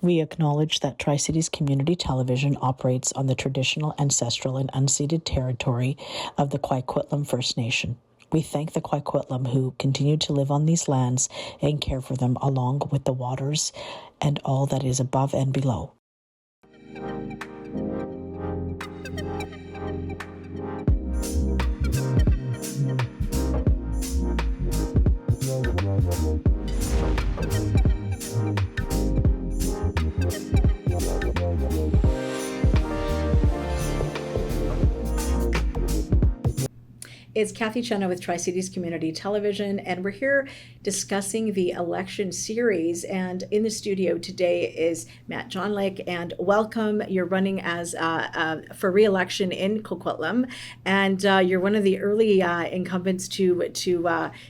We acknowledge that Tri-Cities Community Television operates on the traditional, ancestral, and unceded territory of the Coquitlam First Nation. We thank the Coquitlam who continue to live on these lands and care for them along with the waters and all that is above and below. It's Cathy with Tri-Cities Community Television, and we're here discussing the election series. And in the studio today is Matt Djonlic, and welcome. You're running as for re-election in Coquitlam, and you're one of the early incumbents to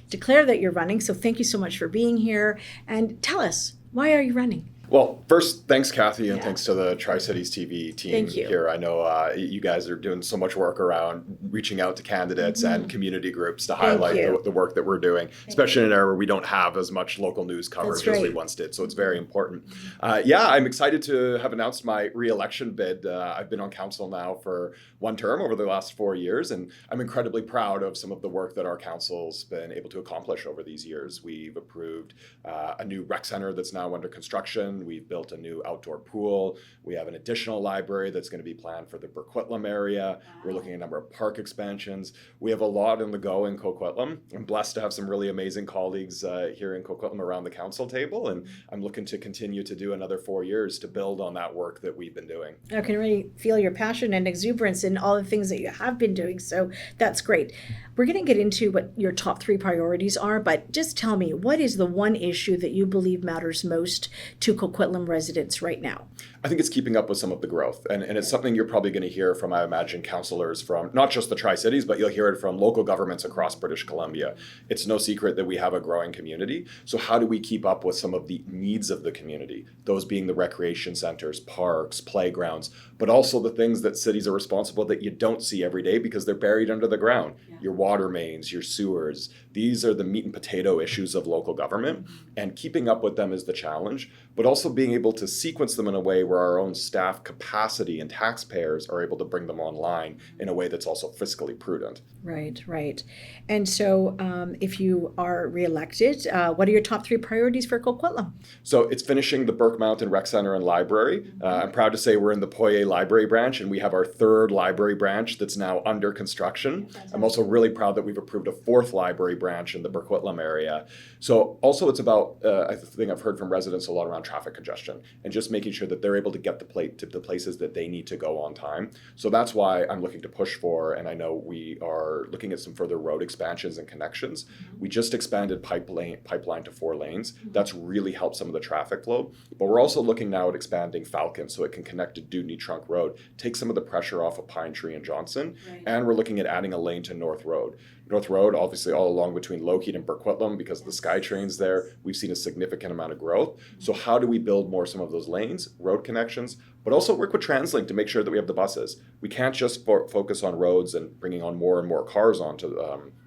declare that you're running. So thank you so much for being here. And tell us, why are you running? Well, first, thanks, Cathy, and thanks to the Tri-Cities TV team here. I know you guys are doing so much work around reaching out to candidates and community groups to highlight the work that we're doing, especially in an era where we don't have as much local news coverage as we once did. So it's very important. I'm excited to have announced my re-election bid. I've been on council now for one term over the last 4 years, and I'm incredibly proud of some of the work that our council's been able to accomplish over these years. We've approved a new rec center that's now under construction. We've built a new outdoor pool. We have an additional library that's going to be planned for the Coquitlam area. We're looking at a number of park expansions. We have a lot on the go in Coquitlam. I'm blessed to have some really amazing colleagues here in Coquitlam around the council table, and I'm looking to continue to do another 4 years to build on that work that we've been doing. I can really feel your passion and exuberance in all the things that you have been doing, so that's great. We're going to get into what your top 3 priorities are, but just tell me, what is the one issue that you believe matters most to Coquitlam residents right now? I think it's keeping up with some of the growth, and it's something you're probably going to hear from, I imagine, councillors from not just the Tri-Cities, but you'll hear it from local governments across British Columbia. It's no secret that we have a growing community, so how do we keep up with some of the needs of the community, those being the recreation centres, parks, playgrounds, but also the things that cities are responsible that you don't see every day because they're buried under the ground. Your water mains, your sewers, these are the meat and potato issues of local government, and keeping up with them is the challenge, but also being able to sequence them in a way where our own staff capacity and taxpayers are able to bring them online in a way that's also fiscally prudent. Right. And so if you are reelected, what are your top 3 priorities for Coquitlam? So it's finishing the Burke Mountain Rec Center and Library. I'm proud to say we're in the Poirier Library branch, and we have our 3rd library branch that's now under construction. I'm also really proud that we've approved a 4th library branch in the Coquitlam area. So also it's about, I think I've heard from residents a lot around traffic congestion and just making sure that they're able to get to the places that they need to go on time. So that's why I'm looking to push for, and I know we are looking at some further road expansions and connections. We just expanded pipeline to 4 lanes. That's really helped some of the traffic flow. But we're also looking now at expanding Falcon so it can connect to Dudney Trunk Road, take some of the pressure off of Pine Tree and Johnson. And we're looking at adding a lane to North Road. North Road, obviously all along between Lougheed and Coquitlam, because of the SkyTrains there, we've seen a significant amount of growth. So how do we build more some of those lanes, road connections, but also work with TransLink to make sure that we have the buses? We can't just focus on roads and bringing on more and more cars onto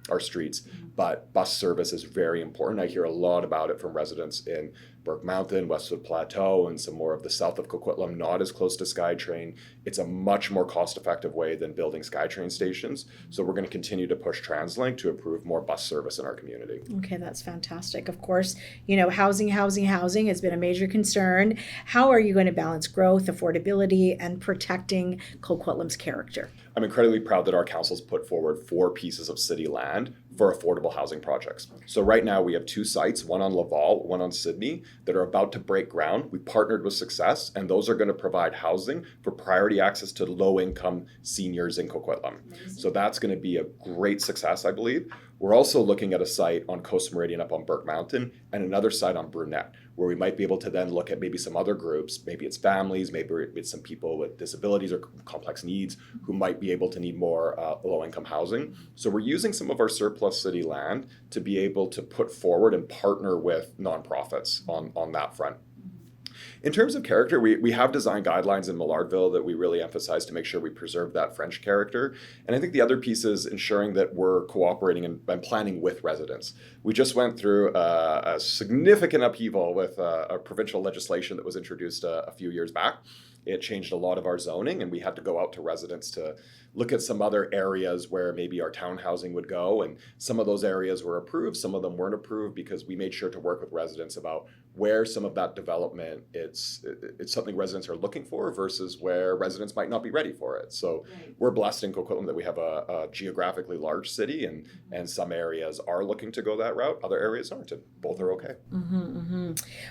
our streets, but bus service is very important. I hear a lot about it from residents in Burke Mountain, Westwood Plateau, and some more of the south of Coquitlam, not as close to SkyTrain. It's a much more cost-effective way than building SkyTrain stations. So we're going to continue to push TransLink to improve more bus service in our community. Okay, that's fantastic. Of course, housing has been a major concern. How are you going to balance growth, affordability, and protecting Coquitlam's character? I'm incredibly proud that our council's put forward 4 pieces of city land for affordable housing projects. So right now we have 2 sites, one on Laval, one on Sydney, that are about to break ground. We partnered with Success, and those are going to provide housing for priority access to low-income seniors in Coquitlam. So that's going to be a great success, I believe. We're also looking at a site on Coast Meridian up on Burke Mountain and another site on Brunette, where we might be able to then look at maybe some other groups, maybe it's families, maybe it's some people with disabilities or complex needs who might be able to need more low-income housing. So we're using some of our surplus city land to be able to put forward and partner with nonprofits on that front. In terms of character, we have design guidelines in Millardville that we really emphasize to make sure we preserve that French character. And I think the other piece is ensuring that we're cooperating and planning with residents. We just went through a significant upheaval with a provincial legislation that was introduced a few years back. It changed a lot of our zoning, and we had to go out to residents to look at some other areas where maybe our town housing would go. And some of those areas were approved, some of them weren't approved, because we made sure to work with residents about where some of that development, it's something residents are looking for versus where residents might not be ready for it. So we're blessed in Coquitlam that we have a geographically large city, and some areas are looking to go that route, other areas aren't, and both are okay.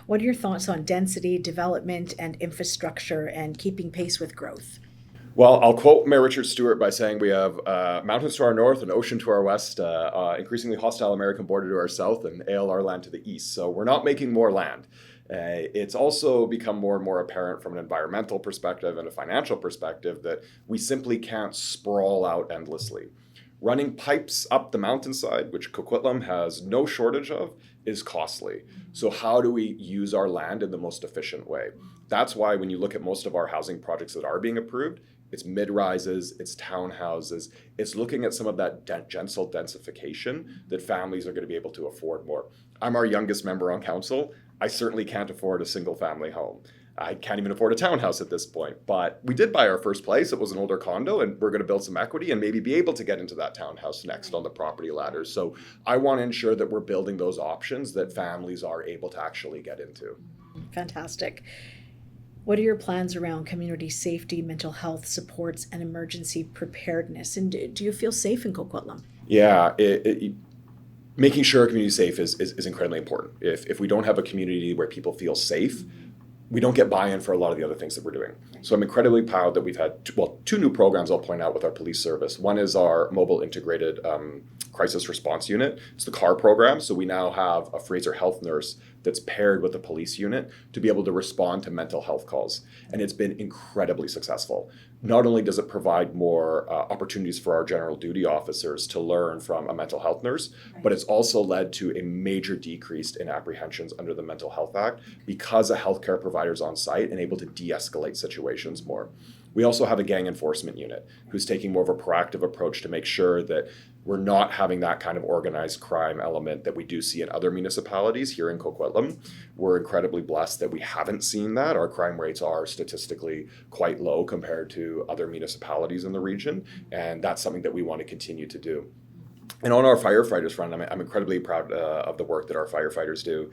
What are your thoughts on density, development, and infrastructure and keeping pace with growth? Well, I'll quote Mayor Richard Stewart by saying we have mountains to our north, an ocean to our west, increasingly hostile American border to our south, and ALR land to the east. So we're not making more land. It's also become more and more apparent from an environmental perspective and a financial perspective that we simply can't sprawl out endlessly. Running pipes up the mountainside, which Coquitlam has no shortage of, is costly. So how do we use our land in the most efficient way? That's why when you look at most of our housing projects that are being approved, it's mid-rises, it's townhouses, it's looking at some of that gentle densification that families are going to be able to afford more. I'm our youngest member on council. I certainly can't afford a single family home. I can't even afford a townhouse at this point, but we did buy our first place. It was an older condo, and we're going to build some equity and maybe be able to get into that townhouse next on the property ladder. So I want to ensure that we're building those options that families are able to actually get into. Fantastic. What are your plans around community safety, mental health supports, and emergency preparedness? And do you feel safe in Coquitlam? Yeah, making sure a community is safe is incredibly important. If we don't have a community where people feel safe, we don't get buy-in for a lot of the other things that we're doing. So I'm incredibly proud that we've had two new programs I'll point out with our police service. One is our mobile integrated crisis response unit. It's the CAR program. So we now have a Fraser health nurse that's paired with a police unit to be able to respond to mental health calls. And it's been incredibly successful. Not only does it provide more opportunities for our general duty officers to learn from a mental health nurse, but it's also led to a major decrease in apprehensions under the Mental Health Act because a healthcare provider is on site and able to de-escalate situations more. We also have a gang enforcement unit who's taking more of a proactive approach to make sure that we're not having that kind of organized crime element that we do see in other municipalities here in Coquitlam. We're incredibly blessed that we haven't seen that. Our crime rates are statistically quite low compared to other municipalities in the region, and that's something that we want to continue to do. And on our firefighters front, I'm incredibly proud of the work that our firefighters do.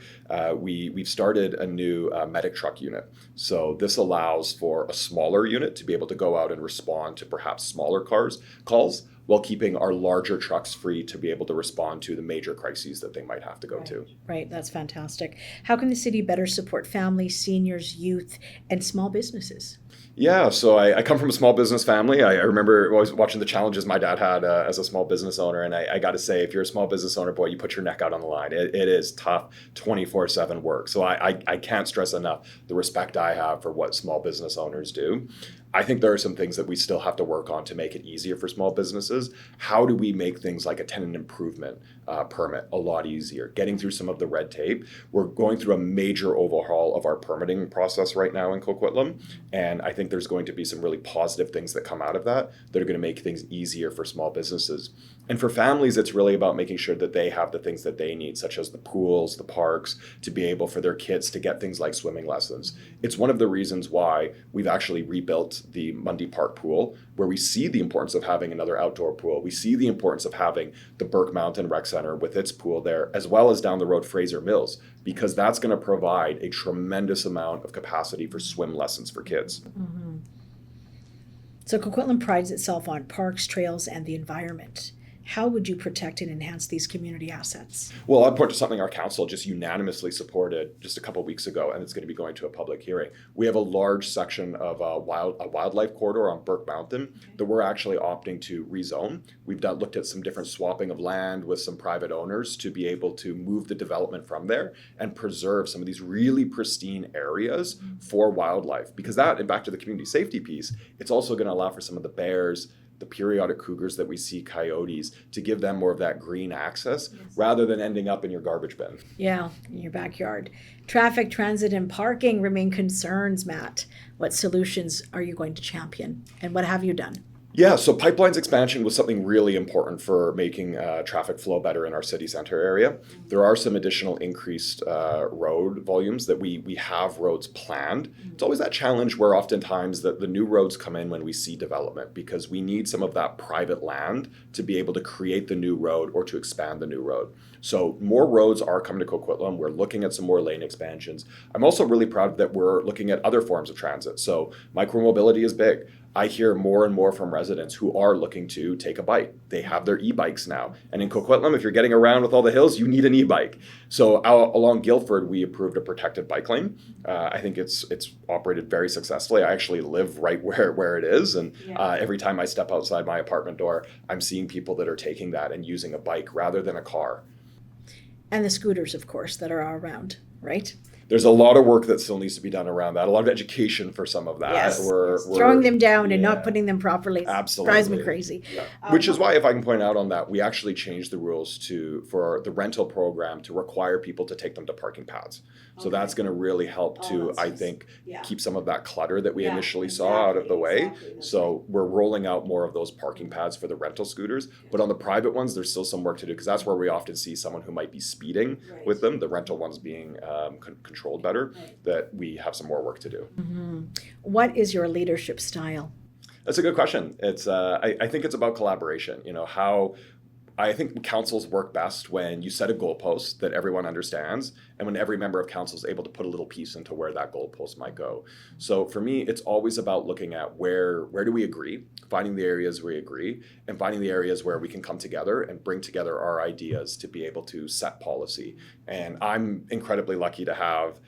We've started a new medic truck unit. So this allows for a smaller unit to be able to go out and respond to perhaps smaller calls, while keeping our larger trucks free to be able to respond to the major crises that they might have to go to. Right, that's fantastic. How can the city better support families, seniors, youth, and small businesses? Yeah, so I come from a small business family. I remember always watching the challenges my dad had as a small business owner. And I got to say, if you're a small business owner, boy, you put your neck out on the line. It is tough 24/7 work. So I can't stress enough the respect I have for what small business owners do. I think there are some things that we still have to work on to make it easier for small businesses. How do we make things like a tenant improvement permit a lot easier? Getting through some of the red tape. We're going through a major overhaul of our permitting process right now in Coquitlam, and I think there's going to be some really positive things that come out of that are going to make things easier for small businesses. And for families, it's really about making sure that they have the things that they need, such as the pools, the parks, to be able for their kids to get things like swimming lessons. It's one of the reasons why we've actually rebuilt the Mundy Park pool, where we see the importance of having another outdoor pool. We see the importance of having the Burke Mountain Rec Center with its pool there, as well as down the road Fraser Mills, because that's going to provide a tremendous amount of capacity for swim lessons for kids. Mm-hmm. So Coquitlam prides itself on parks, trails, and the environment. How would you protect and enhance these community assets? Well, I'd point to something our council just unanimously supported just a couple of weeks ago, and it's going to be going to a public hearing. We have a large section of a wildlife corridor on Burke Mountain that we're actually opting to rezone. We've looked at some different swapping of land with some private owners to be able to move the development from there and preserve some of these really pristine areas for wildlife. Because that, and back to the community safety piece, it's also going to allow for some of the bears, the periodic cougars that we see, coyotes, to give them more of that green access rather than ending up in your garbage bin. Yeah, in your backyard. Traffic, transit, and parking remain concerns, Matt. What solutions are you going to champion, and what have you done? Yeah, so pipelines expansion was something really important for making traffic flow better in our city center area. There are some additional increased road volumes that we have roads planned. It's always that challenge where oftentimes the new roads come in when we see development, because we need some of that private land to be able to create the new road or to expand the new road. So more roads are coming to Coquitlam. We're looking at some more lane expansions. I'm also really proud that we're looking at other forms of transit. So micromobility is big. I hear more and more from residents who are looking to take a bike. They have their e-bikes now. And in Coquitlam, if you're getting around with all the hills, you need an e-bike. So along Guildford, we approved a protected bike lane. I think it's operated very successfully. I actually live right where it is. And every time I step outside my apartment door, I'm seeing people that are taking that and using a bike rather than a car. And the scooters, of course, that are around, right? There's a lot of work that still needs to be done around that. A lot of education for some of that. Yes. We're Throwing them down and not putting them properly. Absolutely. Drives me crazy. Yeah. Which is why, if I can point out on that, we actually changed the rules for the rental program to require people to take them to parking pads. So that's going to really help to, I think, keep some of that clutter that we initially saw out of the way. So we're rolling out more of those parking pads for the rental scooters. But on the private ones, there's still some work to do, because that's where we often see someone who might be speeding with them, the rental ones being controlled better, that we have some more work to do. Mm-hmm. What is your leadership style? That's a good question. It's I think it's about collaboration. How I think councils work best when you set a goalpost that everyone understands, and when every member of council is able to put a little piece into where that goalpost might go. So for me, it's always about looking at where do we agree, finding the areas we agree, and finding the areas where we can come together and bring together our ideas to be able to set policy. And I'm incredibly lucky to have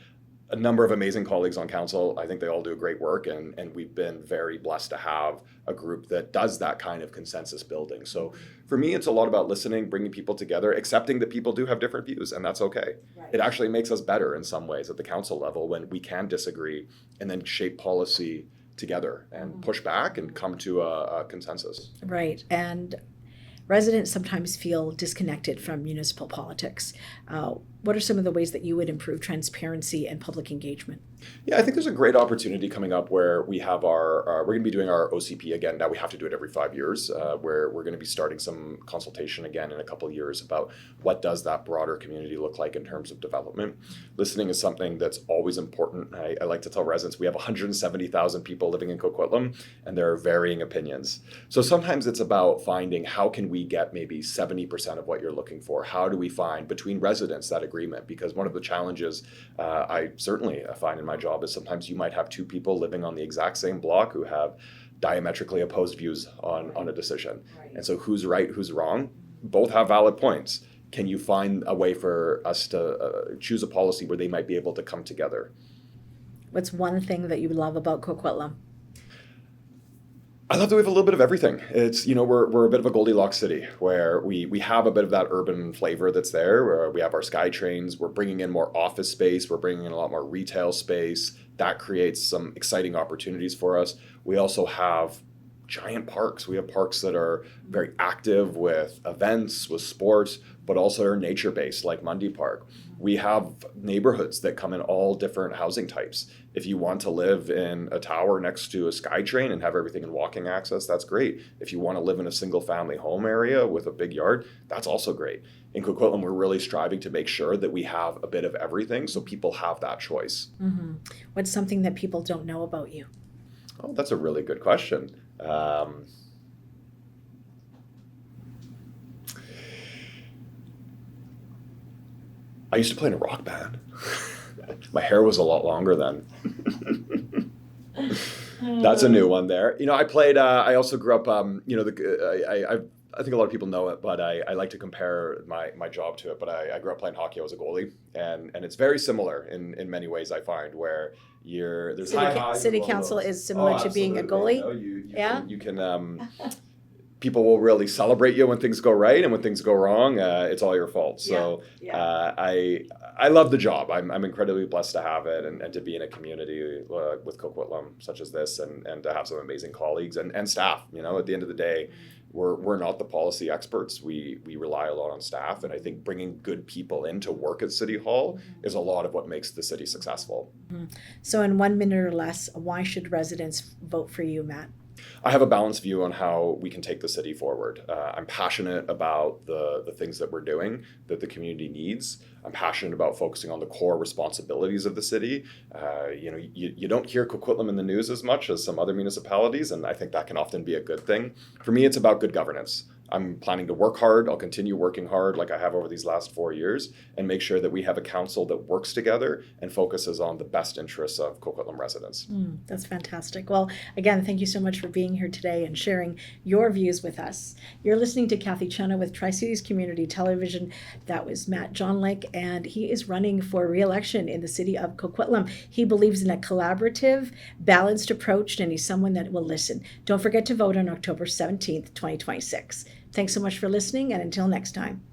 a number of amazing colleagues on council. I think they all do great work, and we've been very blessed to have a group that does that kind of consensus building. So for me, it's a lot about listening, bringing people together, accepting that people do have different views, and that's okay. It actually makes us better in some ways at the council level when we can disagree and then shape policy together and push back and come to a consensus. Right. And residents sometimes feel disconnected from municipal politics. What are some of the ways that you would improve transparency and public engagement? Yeah, I think there's a great opportunity coming up where we have we're going to be doing our OCP again. Now we have to do it every 5 years, where we're going to be starting some consultation again in a couple of years about what does that broader community look like in terms of development. Listening is something that's always important. I like to tell residents we have 170,000 people living in Coquitlam, and there are varying opinions. So sometimes it's about finding how can we get maybe 70% of what you're looking for? How do we find between residents that agreement? Because one of the challenges I certainly find in my job is sometimes you might have two people living on the exact same block who have diametrically opposed views on a decision. And so who's right, who's wrong? Both have valid points. Can you find a way for us to choose a policy where they might be able to come together? What's one thing that you love about Coquitlam? I love that we have a little bit of everything. It's, we're a bit of a Goldilocks city where we have a bit of that urban flavor that's there, where we have our sky trains, we're bringing in more office space, we're bringing in a lot more retail space. That creates some exciting opportunities for us. We also have giant parks. We have parks that are very active with events, with sports, but also are nature-based, like Mundy Park. We have neighborhoods that come in all different housing types. If you want to live in a tower next to a SkyTrain and have everything in walking access, that's great. If you want to live in a single-family home area with a big yard, that's also great. In Coquitlam, we're really striving to make sure that we have a bit of everything so people have that choice. Mm-hmm. What's something that people don't know about you? Oh, that's a really good question. I used to play in a rock band. My hair was a lot longer then. That's a new one there. I played, I also grew up, I think a lot of people know it, but I like to compare my job to it. But I grew up playing hockey. I was a goalie. And it's very similar in many ways, I find, where there's City Council is similar to being a goalie. You can people will really celebrate you when things go right, and when things go wrong, it's all your fault. So I I love the job. I'm incredibly blessed to have it and to be in a community with Coquitlam such as this and to have some amazing colleagues and staff. You know, at the end of the day, we're not the policy experts. We rely a lot on staff, and I think bringing good people in to work at City Hall is a lot of what makes the city successful. So in 1 minute or less, why should residents vote for you, Matt? I have a balanced view on how we can take the city forward. I'm passionate about the things that we're doing that the community needs. I'm passionate about focusing on the core responsibilities of the city. You don't hear Coquitlam in the news as much as some other municipalities, and I think that can often be a good thing. For me, it's about good governance. I'm planning to work hard. I'll continue working hard like I have over these last 4 years and make sure that we have a council that works together and focuses on the best interests of Coquitlam residents. That's fantastic. Well, again, thank you so much for being here today and sharing your views with us. You're listening to Cathy Cena with Tri-Cities Community Television. That was Matt Djonlic, and he is running for re-election in the city of Coquitlam. He believes in a collaborative, balanced approach, and he's someone that will listen. Don't forget to vote on October 17th, 2026. Thanks so much for listening, and until next time.